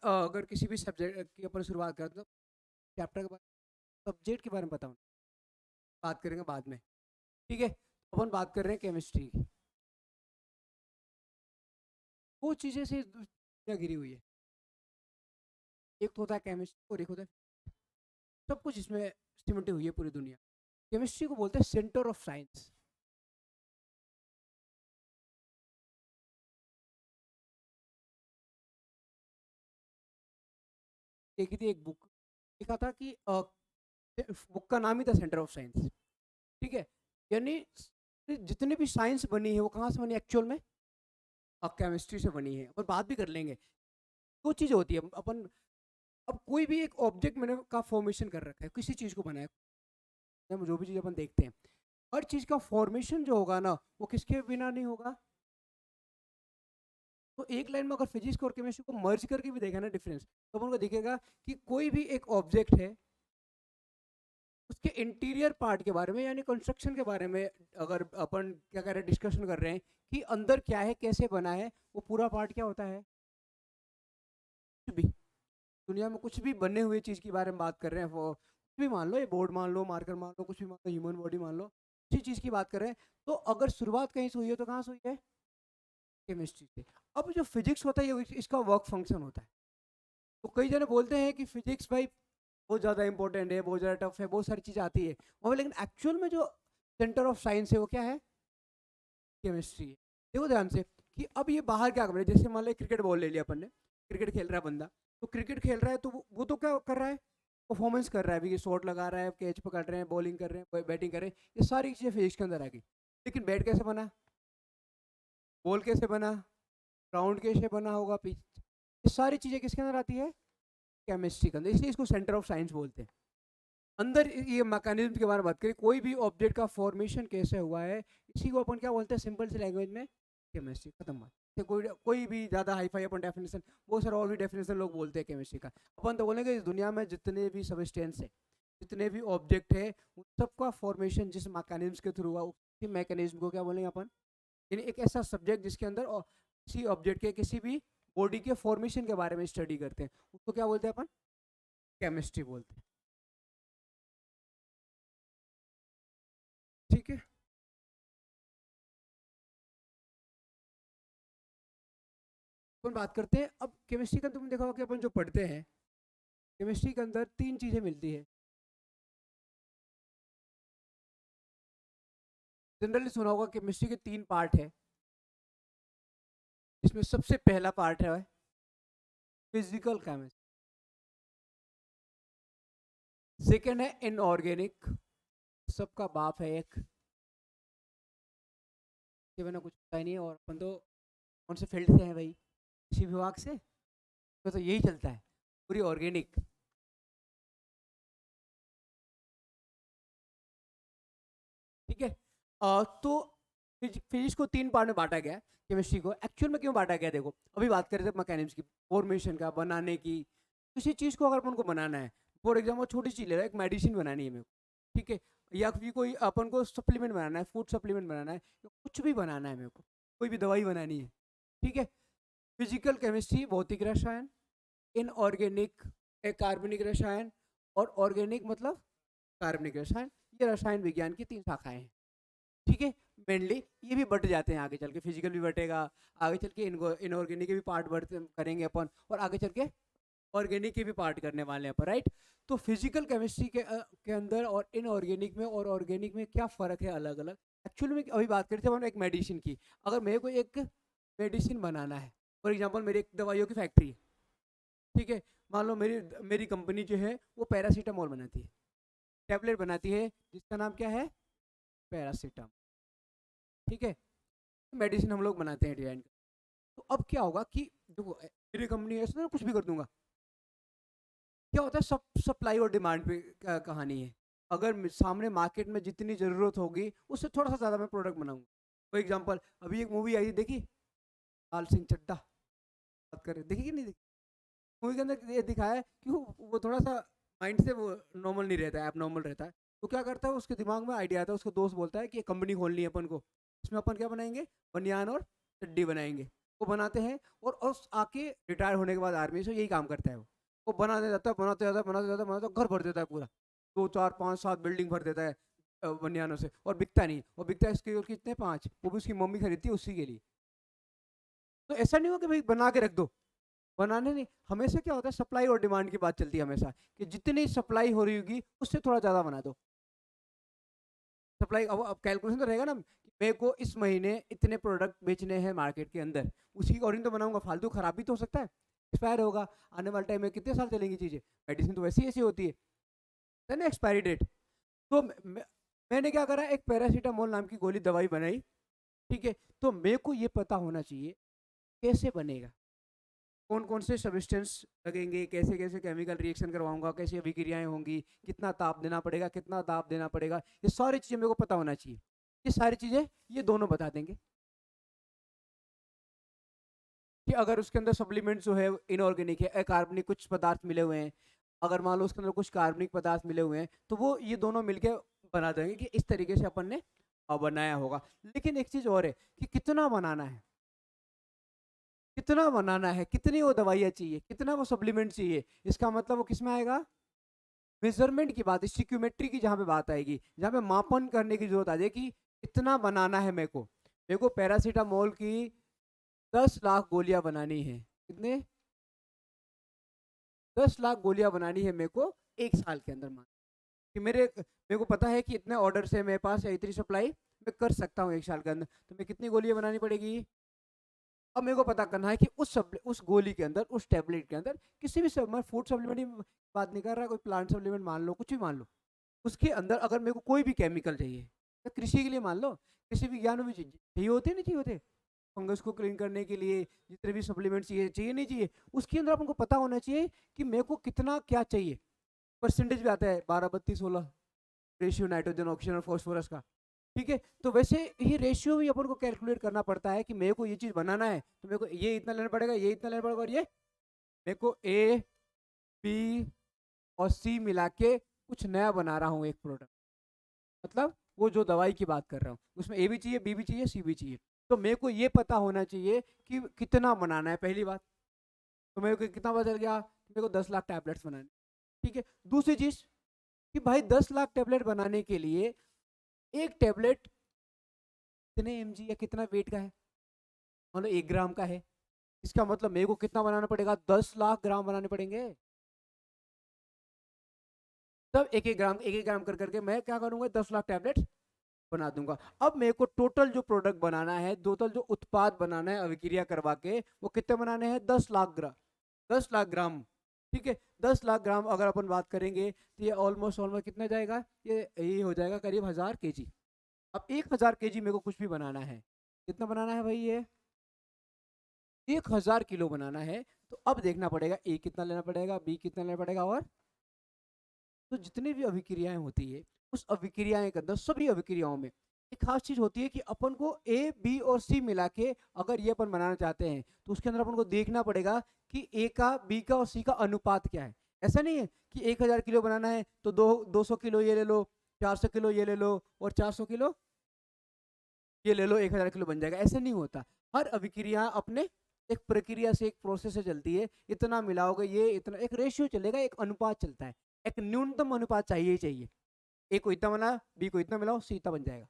अगर किसी भी सब्जेक्ट की अपन शुरुआत करें तो चैप्टर के बारे सब्जेक्ट के बारे में बताऊँ, बात करेंगे बाद में। ठीक है, अपन बात कर रहे हैं केमिस्ट्री की। वो चीज़ें से दुनिया घिरी हुई है। एक तो होता है केमिस्ट्री और एक होता है सब कुछ इसमें सिमटी हुई है पूरी दुनिया। केमिस्ट्री को बोलते हैं सेंटर ऑफ साइंस। देखी थी एक बुक, लिखा था कि बुक का नाम ही था सेंटर ऑफ साइंस। ठीक है, यानी जितनी भी साइंस बनी है वो कहाँ से बनी एक्चुअल में, केमिस्ट्री से बनी है। और बात भी कर लेंगे। दो चीज़ होती है अपन, अब कोई भी एक ऑब्जेक्ट मैंने का फॉर्मेशन कर रखा है, किसी चीज़ को बनाया, जो भी चीज़ अपन देखते हैं, हर चीज़ का फॉर्मेशन जो होगा ना वो किसके बिना नहीं होगा। तो एक लाइन में अगर फिजिक्स और केमिस्ट्री को मर्ज करके भी देखा ना डिफरेंस, तो अपन को दिखेगा कि कोई भी एक ऑब्जेक्ट है, उसके इंटीरियर पार्ट के बारे में यानी कंस्ट्रक्शन के बारे में अगर अपन क्या कर रहे हैं, डिस्कशन कर रहे हैं कि अंदर क्या है, कैसे बना है, वो पूरा पार्ट क्या होता है, कुछ भी दुनिया में कुछ भी बने हुए चीज़ के बारे में बात कर रहे हैं, वो कुछ भी मान लो, ये बोर्ड मान लो, मार्कर मान लो, कुछ भी मान लो, ह्यूमन बॉडी मान लो, किसी चीज़ की बात कर रहे हैं, तो अगर शुरुआत कहीं से हुई है तो कहाँ से हुई है, केमिस्ट्री से। अब जो फिजिक्स होता है ये इसका वर्क फंक्शन होता है। तो कई जने बोलते हैं कि फिजिक्स भाई बहुत ज़्यादा इंपॉर्टेंट है, बहुत ज़्यादा टफ है, बहुत सारी चीज़ें आती है और लेकिन एक्चुअल में जो सेंटर ऑफ साइंस है वो क्या है, केमिस्ट्री है। देखो ध्यान से कि अब ये बाहर क्या कर रहे हैं, जैसे मान लो क्रिकेट बॉल ले लिया अपन ने, क्रिकेट खेल रहा है बंदा, तो क्रिकेट खेल रहा है तो वो तो क्या कर रहा है, परफॉर्मेंस कर रहा है, अभी शॉट लगा रहा है, कैच पकड़ रहे हैं, बॉलिंग कर रहे हैं, बैटिंग कर रहे हैं, ये सारी चीज़ें फिजिक्स के अंदर आ गई। लेकिन बैट कैसे बना, बॉल कैसे बना, ग्राउंड कैसे बना होगा, पिच, ये सारी चीज़ें किसके अंदर आती है, केमिस्ट्री के अंदर, इसलिए इसको सेंटर ऑफ साइंस बोलते हैं। अंदर ये मैकेनिज्म के बारे में बात करें, कोई भी ऑब्जेक्ट का फॉर्मेशन कैसे हुआ है, इसी को अपन क्या बोलते हैं सिंपल सी लैंग्वेज में, केमिस्ट्री। खत्म बात। तो कोई भी ज़्यादा हाई फाई अपन डेफिनेशन, बहुत सारे और भी डेफिनेशन लोग बोलते हैं केमिस्ट्री का। अपन तो बोलेंगे इस दुनिया में जितने भी सब्सटेंस है, जितने भी ऑब्जेक्ट है, उन सबका फॉर्मेशन जिस मैकेनिज्म के थ्रू हुआ, उसी मैकेनिज्म को क्या बोलेंगे अपन, यानी एक ऐसा सब्जेक्ट जिसके अंदर किसी ऑब्जेक्ट के किसी भी बॉडी के फॉर्मेशन के बारे में स्टडी करते हैं, उसको क्या बोलते हैं अपन, केमिस्ट्री बोलते हैं। ठीक है, अपन बात करते हैं अब केमिस्ट्री का। तुमने देखा होगा कि अपन जो पढ़ते हैं केमिस्ट्री के अंदर तीन चीजें मिलती है। जनरली सुना होगा केमिस्ट्री के तीन पार्ट है, जिसमें सबसे पहला पार्ट है फिजिकल केमिस्ट्री, सेकेंड है इनऑर्गेनिक, सबका बाप है एक, के बिना कुछ पता ही नहीं है। और अपन तो कौन से फील्ड से हैं भाई, कृषि विभाग से, तो यही चलता है पूरी ऑर्गेनिक। ठीक है, तो फिजिक्स को तीन पार्ट में बांटा गया है। केमिस्ट्री को एक्चुअल में क्यों बांटा गया, देखो अभी बात करें थे मैकेनिज्म की, फॉर्मेशन का, बनाने की, किसी चीज़ को अगर अपन को बनाना है, फॉर एग्जाम्पल छोटी चीज़ ले रहा है, एक मेडिसिन बनानी है मेरे को, ठीक है, या फिर कोई अपन को सप्लीमेंट बनाना है, फूड सप्लीमेंट बनाना है, या कुछ भी बनाना है मेरे को, कोई भी दवाई बनानी है, ठीक है। फिजिकल केमिस्ट्री भौतिक रसायन, इनऑर्गेनिक एक कार्बनिक रसायन, और ऑर्गेनिक मतलब कार्बनिक रसायन, ये रसायन विज्ञान की तीन शाखाएं हैं। ठीक है, मेनली ये भी बढ़ जाते हैं आगे चल के, फिजिकल भी बढ़ेगा, आगे चल के इनऑर्गेनिक के भी पार्ट बढ़ते करेंगे अपन, और आगे चल के ऑर्गेनिक के भी पार्ट करने वाले हैं अपन, राइट। तो फिजिकल केमिस्ट्री के अंदर और इनऑर्गेनिक में और ऑर्गेनिक में क्या फ़र्क है अलग अलग, एक्चुअली में अभी बात करते हैं एक मेडिसिन की। अगर मेरे को एक मेडिसिन बनाना है, फॉर एग्जाम्पल मेरी एक दवाइयों की फैक्ट्री है, ठीक है, मान लो मेरी मेरी कंपनी जो है वो पैरासीटामोल बनाती है, टैबलेट बनाती है जिसका नाम क्या है, पैरासीटामोल, ठीक है, मेडिसिन हम लोग बनाते हैं डिजाइन। तो अब क्या होगा कि देखो मेरी कंपनी है, इसमें कुछ भी कर दूंगा, क्या होता है सब सप्लाई और डिमांड पे कहानी है। अगर सामने मार्केट में जितनी ज़रूरत होगी उससे थोड़ा सा ज़्यादा मैं प्रोडक्ट बनाऊंगा। फॉर एग्जांपल अभी एक मूवी आई थी, देखी, लाल सिंह चड्ढा, बात करें, देखी कि नहीं देखी। मूवी के अंदर ये दिखाया है कि वो थोड़ा सा माइंड से वो नॉर्मल नहीं रहता है, एब नॉर्मल रहता है। तो क्या करता है, उसके दिमाग में आइडिया आता है, उसका दोस्त बोलता है कि कंपनी खोलनी है अपन को, इसमें अपन क्या बनाएंगे, बनियान और चड्डी बनाएंगे। वो बनाते हैं और उस आके रिटायर होने के बाद आर्मी से यही काम करता है वो बनाते जाता है, बनाते जाता है, बनाते जाता है, बनाते जाता है, घर भर देता है पूरा, 2 4 5 7 बिल्डिंग भर देता है बनियानों से, और बिकता नहीं, और बिकता है इसके कितने 5, वो भी उसकी मम्मी खरीदती है उसी के लिए। तो ऐसा नहीं हो कि भाई बना के रख दो, बनाने नहीं, हमेशा क्या होता है सप्लाई और डिमांड की बात चलती है हमेशा, कि जितनी सप्लाई हो रही होगी उससे थोड़ा ज़्यादा बना दो। सप्लाई अब कैलकुलेशन तो रहेगा ना कि मेरे को इस महीने इतने प्रोडक्ट बेचने हैं मार्केट के अंदर, उसी के अकॉर्डिंग तो बनाऊंगा, फालतू खराब भी तो हो सकता है, एक्सपायर होगा, आने वाले टाइम में कितने साल चलेंगी चीज़ें, मेडिसिन तो वैसी ऐसी होती है ना एक्सपायरी डेट। तो मैंने क्या करा, एक पैरासीटामोल नाम की गोली दवाई बनाई, ठीक है, तो मेरे को ये पता होना चाहिए कैसे बनेगा, कौन कौन से सब्सटेंस लगेंगे, कैसे कैसे केमिकल रिएक्शन करवाऊंगा, कैसे अभिक्रियाएं होंगी, कितना ताप देना पड़ेगा, कितना दाब देना पड़ेगा, ये सारी चीज़ें मेरे को पता होना चाहिए। ये सारी चीज़ें ये दोनों बता देंगे कि अगर उसके अंदर सप्लीमेंट जो है इनऑर्गेनिक है, अकार्बनिक कुछ पदार्थ मिले हुए हैं, अगर मान लो उसके अंदर कुछ कार्बनिक पदार्थ मिले हुए हैं, तो वो ये दोनों मिलके बना देंगे कि इस तरीके से अपन ने बनाया होगा। लेकिन एक चीज़ और है कि कितना बनाना है, कितना बनाना है, कितनी वो दवाइयाँ चाहिए, कितना वो सप्लीमेंट चाहिए, इसका मतलब वो किस में आएगा, मेजरमेंट की बात, स्टिक्योमेट्री की जहाँ पे बात आएगी, जहाँ पे मापन करने की जरूरत आ जाए कि इतना बनाना है मेरे को पैरासीटामोल की 10 लाख गोलियां बनानी है, कितने 10 लाख गोलियां बनानी है मेरे को 1 साल के अंदर, मान कि मेरे को पता है कि इतने ऑर्डर से मेरे पास या इतनी सप्लाई मैं कर सकता हूँ 1 साल के अंदर, तो मैं कितनी गोलियां बनानी पड़ेगी। अब मेरे को पता करना है कि उस गोली के अंदर, उस टैबलेट के अंदर, किसी भी मैं फूड सप्लीमेंट की बात नहीं कर रहा, कोई प्लांट सप्लीमेंट मान लो, कुछ भी मान लो, उसके अंदर अगर मेरे को कोई भी केमिकल चाहिए, या कृषि के लिए मान लो, कृषि विज्ञान में भी चाहिए होते नहीं चाहिए होते, फंगस को क्लीन करने के लिए जितने भी सप्लीमेंट चाहिए, चाहिए नहीं चाहिए, उसके अंदर आपको पता होना चाहिए कि मेरे को कितना क्या चाहिए, परसेंटेज भी आता है 12 32 16 रेशियो नाइट्रोजन ऑक्सीजन और फॉस्फोरस का, ठीक है। तो वैसे ये रेशियो भी अपन को कैलकुलेट करना पड़ता है कि मेरे को ये चीज़ बनाना है तो मेरे को ये इतना लेना पड़ेगा, ये इतना लेना पड़ेगा, और ये मेरे को ए बी और सी मिला के कुछ नया बना रहा हूँ एक प्रोडक्ट, मतलब वो जो दवाई की बात कर रहा हूँ उसमें ए भी चाहिए, बी भी चाहिए, सी भी चाहिए, तो मेरे को ये पता होना चाहिए कि कितना बनाना है, पहली बात। तो मेरे को कितना पता चल गया, मेरे को 10 लाख टैबलेट्स बनाने, ठीक है। दूसरी चीज़ कि भाई 10 लाख टैबलेट बनाने के लिए एक टैबलेट कितने mg या कितना वेट का है, मान लो 1 ग्राम का है, इसका मतलब मेरे को कितना बनाना पड़ेगा, 10 लाख ग्राम बनाने पड़ेंगे, तब एक एक ग्राम कर करके मैं क्या करूंगा, 10 लाख टैबलेट बना दूंगा। अब मेरे को टोटल जो प्रोडक्ट बनाना है, टोटल जो उत्पाद बनाना है अभिक्रिया करवा के, वो कितने बनाने हैं, 10 लाख ग्राम, 10 लाख ग्राम, ठीक है। 10 लाख ग्राम अगर अपन बात करेंगे तो ये ऑलमोस्ट ऑलमोस्ट कितना जाएगा, ये हो जाएगा करीब 1000 kg। अब 1000 kg मेरे को कुछ भी बनाना है, कितना बनाना है भाई, ये 1000 किलो बनाना है, तो अब देखना पड़ेगा ए कितना लेना पड़ेगा, बी कितना लेना पड़ेगा, और तो जितनी भी अभिक्रियाएं होती है उस अभिक्रियाएं के अंदर, सभी अभिक्रियाओं में एक खास चीज होती है कि अपन को ए बी और सी मिला के अगर ये अपन बनाना चाहते हैं तो उसके अंदर अपन को देखना पड़ेगा कि ए का, बी का और सी का अनुपात क्या है। ऐसा नहीं है कि 1000 किलो बनाना है तो 200 किलो ये ले लो, 400 किलो ये ले लो, और 400 किलो ये ले लो, 1000 किलो बन जाएगा, ऐसा नहीं होता। हर अभिक्रिया अपने एक प्रक्रिया से, एक प्रोसेस से चलती है, इतना मिलाओगे ये इतना, एक रेशियो चलेगा, एक अनुपात चलता है, एक न्यूनतम अनुपात चाहिए ही चाहिए, ए को इतना बनाओ, बी को इतना मिलाओ, सी इतना बन जाएगा,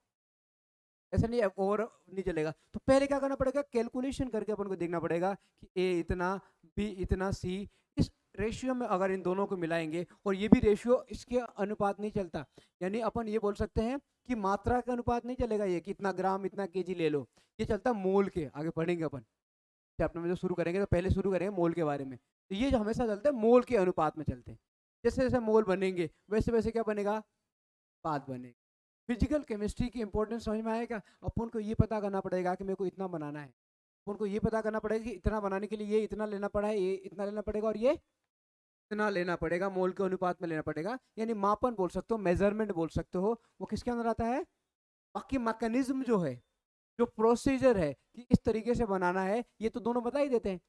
ऐसा नहीं ओवर नहीं चलेगा। तो पहले क्या करना पड़ेगा, कैलकुलेशन करके अपन को देखना पड़ेगा कि ए इतना, बी इतना, सी, इस रेशियो में अगर इन दोनों को मिलाएंगे, और ये भी रेशियो इसके अनुपात नहीं चलता, यानी अपन ये बोल सकते हैं कि मात्रा का अनुपात नहीं चलेगा, ये कि इतना ग्राम इतना केजी ले लो, ये चलता मोल के, आगे पढ़ेंगे अपन चैप्टर में जो शुरू करेंगे, तो पहले शुरू करेंगे मोल के बारे में, तो ये जो हमेशा चलता है मोल के अनुपात में चलते हैं, जैसे जैसे मोल बनेंगे वैसे वैसे क्या बनेगा, पाथ बनेगा। फिजिकल केमिस्ट्री की इंपॉर्टेंस समझ में आएगा, अपन को ये पता करना पड़ेगा कि मेरे को इतना बनाना है, अपन को ये पता करना पड़ेगा कि इतना बनाने के लिए ये इतना लेना पड़ा है, ये इतना लेना पड़ेगा, और ये इतना लेना पड़ेगा, मोल के अनुपात में लेना पड़ेगा, यानी मापन बोल सकते हो, मेजरमेंट बोल सकते हो, वो किसके अंदर आता है। बाकी मैकेनिज्म जो है, जो प्रोसीजर है कि इस तरीके से बनाना है, ये तो दोनों बता ही देते हैं,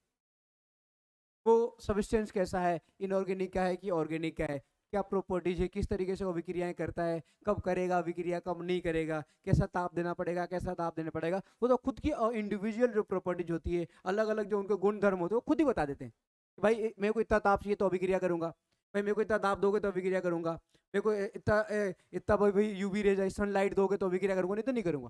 वो सब्सटेंस कैसा है, इनऑर्गेनिक का है कि ऑर्गेनिक का है, क्या प्रॉपर्टीज है, किस तरीके से वो अभिक्रियाएं करता है, कब करेगा अभिक्रिया, कब नहीं करेगा, कैसा ताप देना पड़ेगा, कैसा ताप देना पड़ेगा, वो तो खुद की इंडिविजुअल जो प्रॉपर्टीज होती है, अलग अलग जो उनके गुण धर्म होते हैं, वो खुद ही बता देते हैं। भाई मेरे को इतना ताप चाहिए तो अभिक्रिया करूंगा, भाई मेरे को इतना ताप दोगे तो अभिक्रिया करूंगा, मेरे को इतना भाई यूवी रेज सनलाइट दोगे तो अभिक्रिया करूंगा, नहीं तो नहीं करूंगा।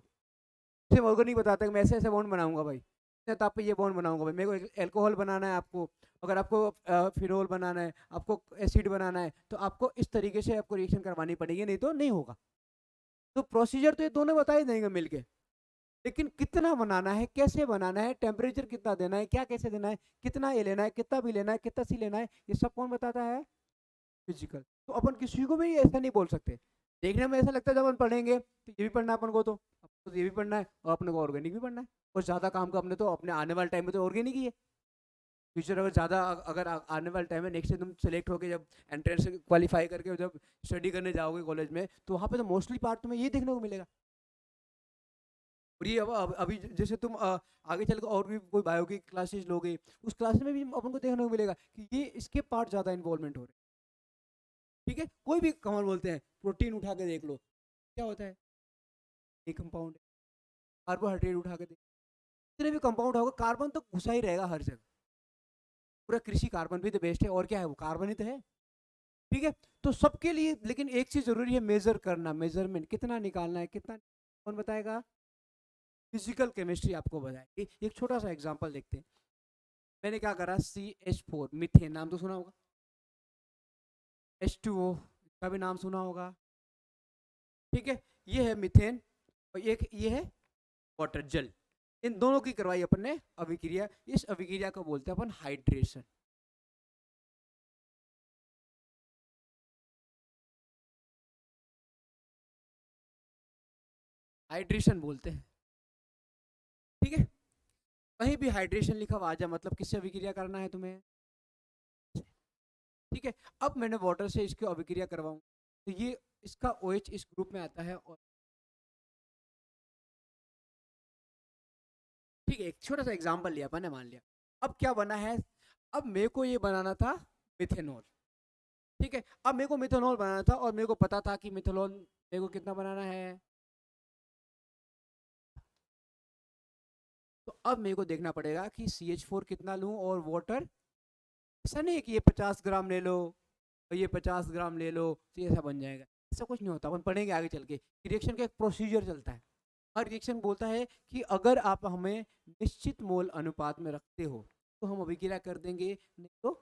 सिर्फ ऑर्गेनिक बताता है कि मैं ऐसे ऐसे बॉन्ड बनाऊंगा भाई, इतने ताप पे ये बॉन्ड बनाऊंगा भाई, मेरे को एल्कोहल बनाना है आपको, अगर आपको फिनोल बनाना है, आपको एसिड बनाना है, तो आपको इस तरीके से आपको रिएक्शन करवानी पड़ेगी, नहीं तो नहीं होगा। तो प्रोसीजर तो ये दोनों बता ही देंगे मिलके, लेकिन कितना बनाना है, कैसे बनाना है, टेम्परेचर कितना देना है, क्या कैसे देना है, कितना ये लेना है, कितना भी लेना है, कितना सी लेना है, ये सब कौन बताता है? फिजिकल। तो अपन किसी को भी ऐसा नहीं बोल सकते। देखने में ऐसा लगता है जब अपन पढ़ेंगे तो ये भी पढ़ना है अपन को, तो ये भी पढ़ना है और अपने को ऑर्गेनिक भी पढ़ना है, और ज़्यादा काम का अपने तो अपने आने वाले टाइम में तो ऑर्गेनिक ही है। फ्यूचर अगर ज़्यादा अगर आने वाले टाइम में नेक्स्ट तुम सेलेक्ट होकर जब एंट्रेंस क्वालिफाई करके जब स्टडी करने जाओगे कॉलेज में, तो वहाँ पे तो मोस्टली पार्ट तुम्हें ये देखने को मिलेगा। और ये अभी जैसे तुम आगे चलकर और भी कोई बायो की क्लासेज लोगे, उस क्लास में भी अपन को देखने को मिलेगा कि ये इसके पार्ट ज़्यादा इन्वॉल्वमेंट हो रहे हैं। ठीक है, कोई भी कमाल बोलते हैं, प्रोटीन उठा के देख लो क्या होता है, एक कंपाउंड। कार्बोहाइड्रेट उठा के देख, जितने भी कंपाउंड होगा कार्बन तो घुसा ही रहेगा हर जगह, पूरा कृषि कार्बन भी तो बेस्ट है, और क्या है वो कार्बन ही तो है। ठीक है, तो सबके लिए लेकिन एक चीज जरूरी है, मेजर करना, मेजरमेंट कितना निकालना है, कितना कौन बताएगा? फिजिकल केमिस्ट्री आपको बताएगी। एक छोटा सा एग्जांपल देखते हैं। मैंने क्या करा, CH4 मीथेन, नाम तो सुना होगा, H2O का भी नाम सुना होगा। ठीक है, ये है मीथेन और एक ये है वाटर, जल। इन दोनों की करवाई अपन ने अभिक्रिया, इस अभिक्रिया को बोलते हैं अपन हाइड्रेशन। हाइड्रेशन बोलते हैं। ठीक है, कहीं भी हाइड्रेशन लिखा हुआ आ जाए मतलब किससे अभिक्रिया करना है तुम्हें। ठीक है, अब मैंने वाटर से इसकी अभिक्रिया करवाऊं तो ये इसका OH इस ग्रुप में आता है, और ठीक है, एक छोटा सा एग्जांपल लिया अपन ने, मान लिया। अब क्या बना है, अब मेरे को ये बनाना था मिथेनॉल। ठीक है, अब मेरे को मिथेनॉल बनाना था और मेरे को पता था कि मिथेनॉल मेरे को कितना बनाना है। तो अब मेरे को देखना पड़ेगा कि CH4 कितना लूं, और वाटर ऐसा नहीं है कि ये 50 ग्राम ले लो और ये 50 ग्राम ले लो तो ये ऐसा बन जाएगा, ऐसा कुछ नहीं होता। अपन पढ़ेंगे आगे चल के, रिएक्शन का एक प्रोसीजर चलता है। हर रिएक्शन बोलता है कि अगर आप हमें निश्चित मोल अनुपात में रखते हो तो हम अभिक्रिया कर देंगे, नहीं तो।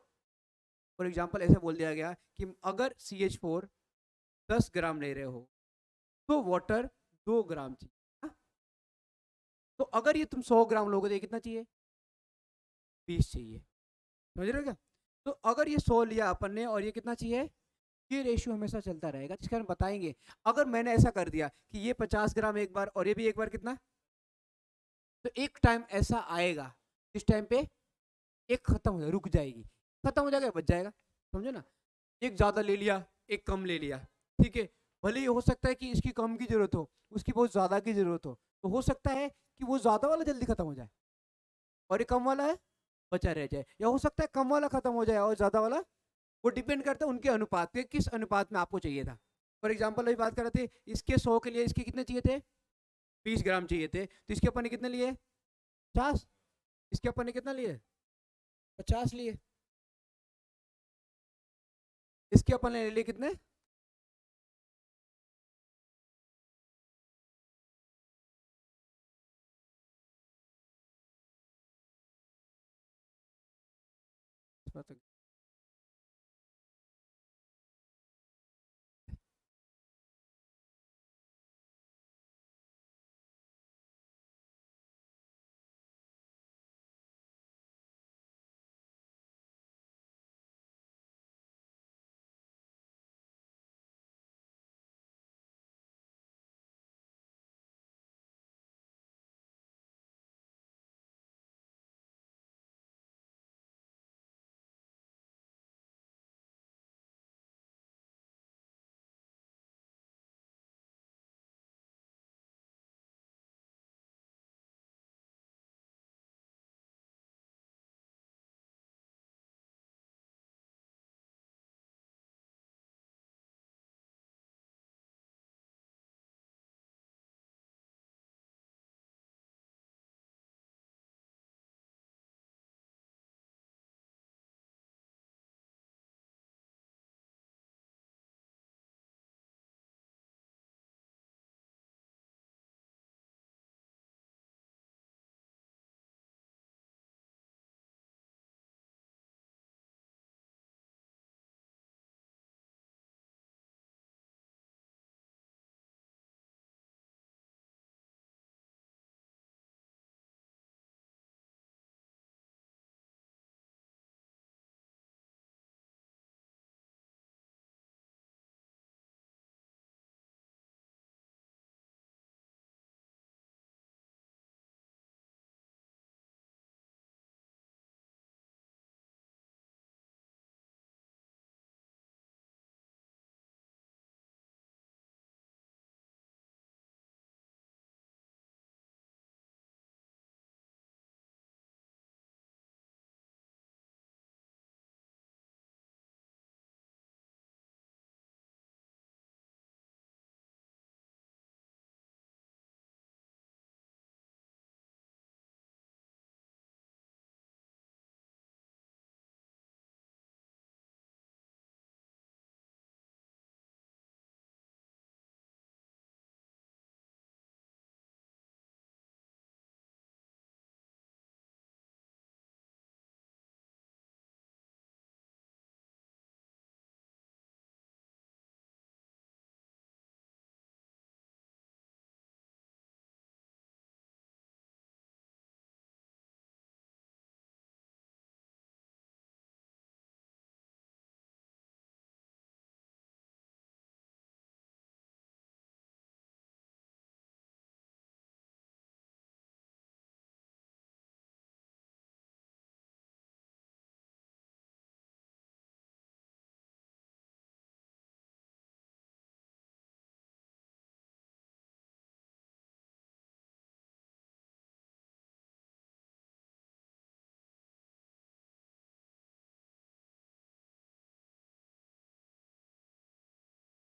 फॉर एग्जाम्पल ऐसे बोल दिया गया कि अगर CH4 10 ग्राम ले रहे हो तो वाटर 2 ग्राम चाहिए। हाँ? तो अगर ये तुम 100 ग्राम लोगे तो ये कितना चाहिए, 20 चाहिए। समझ रहे हो क्या? तो अगर ये 100 लिया अपन ने और ये कितना चाहिए, ये रेशियो हमेशा चलता रहेगा, जिसके हम बताएंगे। अगर मैंने ऐसा कर दिया कि ये 50 ग्राम एक बार और ये भी एक बार कितना, तो एक टाइम ऐसा आएगा जिस टाइम पे एक खत्म हो जाए, रुक जाएगी, खत्म हो जाएगा, बच जाएगा। समझो ना, एक ज़्यादा ले लिया, एक कम ले लिया। ठीक है, भले ही हो सकता है कि इसकी कम की जरूरत हो, उसकी बहुत ज़्यादा की जरूरत हो, तो हो सकता है कि वो ज़्यादा वाला जल्दी खत्म हो जाए और ये कम वाला है बचा रह जाए, या हो सकता है कम वाला खत्म हो जाए और ज़्यादा वाला। वो डिपेंड करता है उनके अनुपात पे, किस अनुपात में आपको चाहिए था। फॉर एग्जाम्पल अभी बात कर रहे थे, इसके 100 के लिए इसके कितने चाहिए थे, 20 ग्राम चाहिए थे, तो इसके अपन ने कितने लिए, 50। इसके अपन ने कितना लिए, 50 लिए। इसके अपन ने ले लिए कितने,